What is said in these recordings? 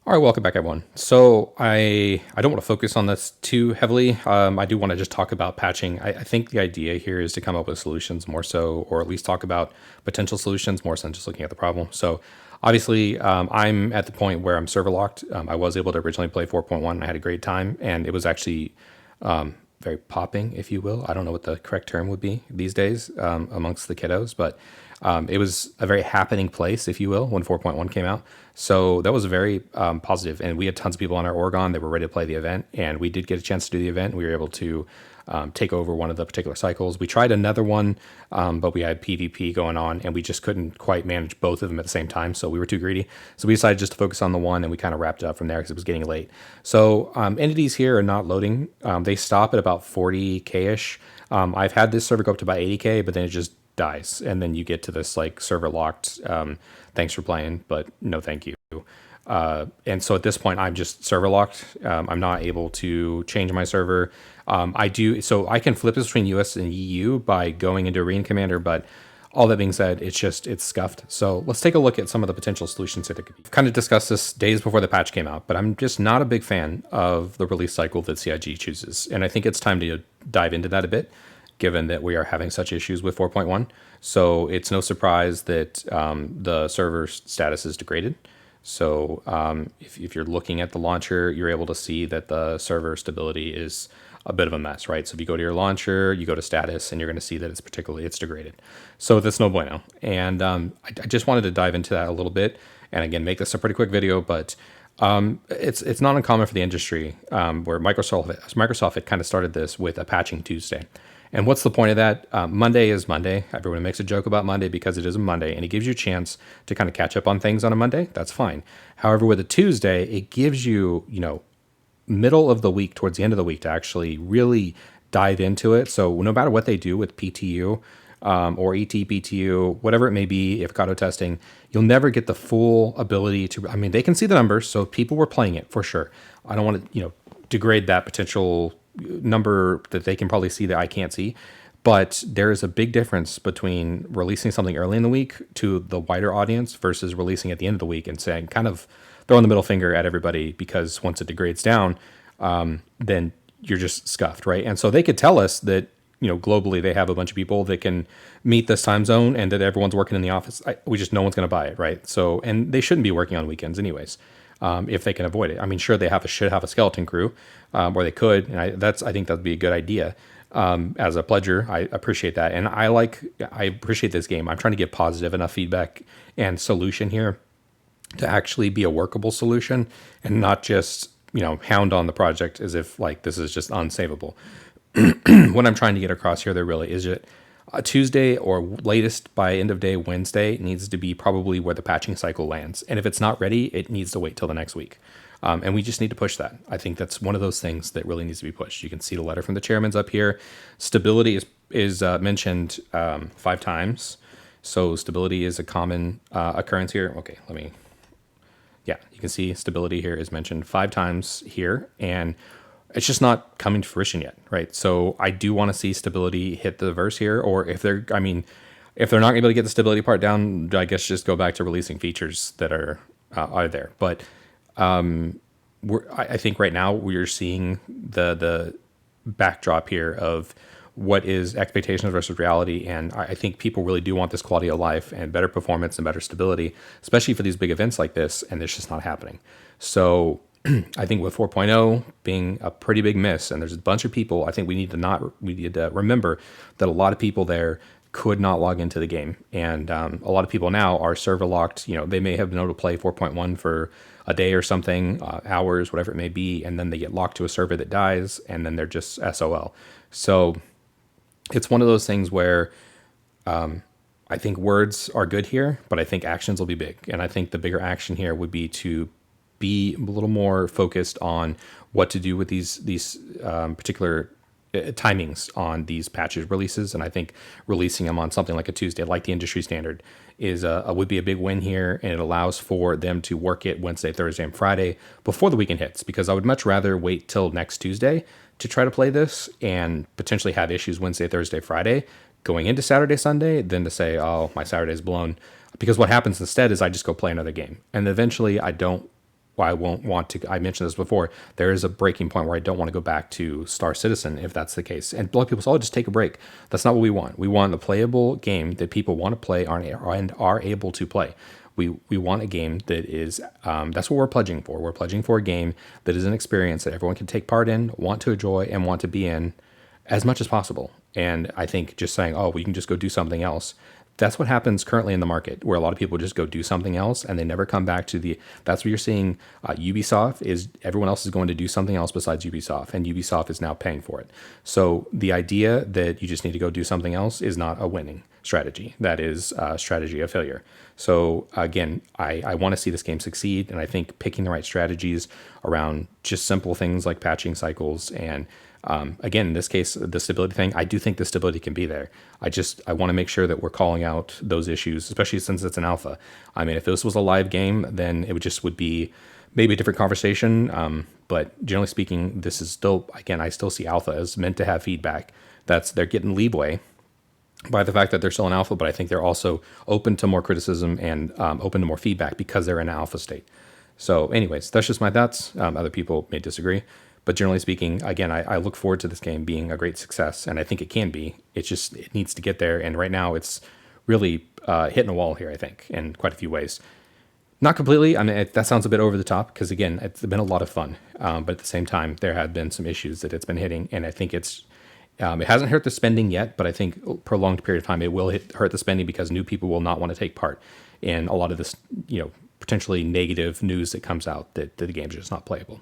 All right, welcome back, everyone. So I don't want to focus on this too heavily. I do want to just talk about patching. I think the idea here is to come up with solutions more so, or at least talk about potential solutions more so than just looking at the problem. So obviously, I'm at the point where I'm server locked. I was able to originally play 4.1. I had a great time, and it was actually very popping, if you will. I don't know what the correct term would be these days amongst the kiddos, but it was a very happening place, if you will, when 4.1 came out. So that was very positive, and we had tons of people on our Oregon that were ready to play the event, and we did get a chance to do the event. We were able to take over one of the particular cycles. We tried another one, but we had PvP going on, and we just couldn't quite manage both of them at the same time, so we were too greedy. So we decided just to focus on the one, and we kind of wrapped it up from there because it was getting late. So entities here are not loading. They stop at about 40K-ish. I've had this server go up to about 80K, but then it just dies, and then you get to this like server locked. Thanks for playing, but no thank you. And so at this point, I'm just server locked. I'm not able to change my server. So I can flip this between US and EU by going into Arena Commander, but all that being said, it's scuffed. So let's take a look at some of the potential solutions that it could be. I've kind of discussed this days before the patch came out, but I'm just not a big fan of the release cycle that CIG chooses. And I think it's time to dive into that a bit, given that we are having such issues with 4.1. So it's no surprise that the server status is degraded. So if you're looking at the launcher, you're able to see that the server stability is a bit of a mess, right? So if you go to your launcher, you go to status, and you're going to see that it's degraded. So that's no bueno. And I just wanted to dive into that a little bit, and again, make this a pretty quick video, but it's not uncommon for the industry where Microsoft had kind of started this with a patching Tuesday. And what's the point of that? Monday is Monday. Everyone makes a joke about Monday because it is a Monday, and it gives you a chance to kind of catch up on things on a Monday. That's fine. However, with a Tuesday, it gives you, middle of the week, towards the end of the week, to actually really dive into it. So no matter what they do with PTU or ET, whatever it may be, if Avocado testing, you'll never get the full ability to. I mean, they can see the numbers, so people were playing it for sure. I don't want to, degrade that potential number that they can probably see that I can't see. But there is a big difference between releasing something early in the week to the wider audience versus releasing at the end of the week and saying, kind of throwing the middle finger at everybody, because once it degrades down, then you're just scuffed, right? And so they could tell us that, globally they have a bunch of people that can meet this time zone and that everyone's working in the office. No one's going to buy it, right? So, and they shouldn't be working on weekends anyways. If they can avoid it. I mean, sure, they should have a skeleton crew, or they could, and I think that'd be a good idea. As a pledger, I appreciate that, and I appreciate this game. I'm trying to get positive enough feedback and solution here to actually be a workable solution, and not just hound on the project as if like this is just unsavable. What I'm trying to get across here, there really is it. Tuesday or latest by end of day Wednesday needs to be probably where the patching cycle lands. And if it's not ready, it needs to wait till the next week. And we just need to push that. I think that's one of those things that really needs to be pushed. You can see the letter from the chairman's up here. Stability is mentioned 5 times. So stability is a common occurrence here. Okay, you can see stability here is mentioned 5 times here. And it's just not coming to fruition yet, right? So I do want to see stability hit the verse here, or if they're not able to get the stability part down, I guess just go back to releasing features that are there. But I think right now we're seeing the backdrop here of what is expectations versus reality, and I think people really do want this quality of life and better performance and better stability, especially for these big events like this, and it's just not happening. So I think with 4.0 being a pretty big miss, and there's a bunch of people, I think we need to remember that a lot of people there could not log into the game. And a lot of people now are server locked. They may have been able to play 4.1 for a day or something, hours, whatever it may be, and then they get locked to a server that dies, and then they're just SOL. So it's one of those things where I think words are good here, but I think actions will be big. And I think the bigger action here would be to be a little more focused on what to do with these particular timings on these patches releases. And I think releasing them on something like a Tuesday, like the industry standard, would be a big win here. And it allows for them to work it Wednesday, Thursday, and Friday before the weekend hits, because I would much rather wait till next Tuesday to try to play this and potentially have issues Wednesday, Thursday, Friday going into Saturday, Sunday, than to say, oh, my Saturday's blown. Because what happens instead is I just go play another game. And eventually I don't why I won't want to. I mentioned this before. There is a breaking point where I don't want to go back to Star Citizen if that's the case. And a lot of people say, "Oh, just take a break." That's not what we want. We want a playable game that people want to play and are able to play. We want a game that is that's what we're pledging for. We're pledging for a game that is an experience that everyone can take part in, want to enjoy, and want to be in as much as possible. And I think just saying, "Oh, we can just go do something else." That's what happens currently in the market, where a lot of people just go do something else and they never come back to the. That's what you're seeing. Ubisoft is everyone else is going to do something else besides Ubisoft, and Ubisoft is now paying for it. So the idea that you just need to go do something else is not a winning strategy. That is a strategy of failure. So again, I want to see this game succeed, and I think picking the right strategies around just simple things like patching cycles and again, in this case, the stability thing, I do think the stability can be there. I want to make sure that we're calling out those issues, especially since it's an alpha. I mean, if this was a live game, then it would be maybe a different conversation. But generally speaking, this is still, again, I still see alpha as meant to have feedback. They're getting leeway by the fact that they're still in alpha, but I think they're also open to more criticism and open to more feedback because they're in alpha state. So anyways, that's just my thoughts. Other people may disagree. But generally speaking, again, I look forward to this game being a great success, and I think it can be. It needs to get there, and right now it's really hitting a wall here, I think, in quite a few ways. Not completely. I mean, that sounds a bit over the top because, again, it's been a lot of fun. But at the same time, there have been some issues that it's been hitting, and I think it hasn't hurt the spending yet, but I think prolonged period of time it will hurt the spending because new people will not want to take part in a lot of this, potentially negative news that comes out that the game's just not playable.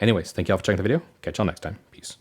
Anyways, thank you all for checking the video. Catch y'all next time. Peace.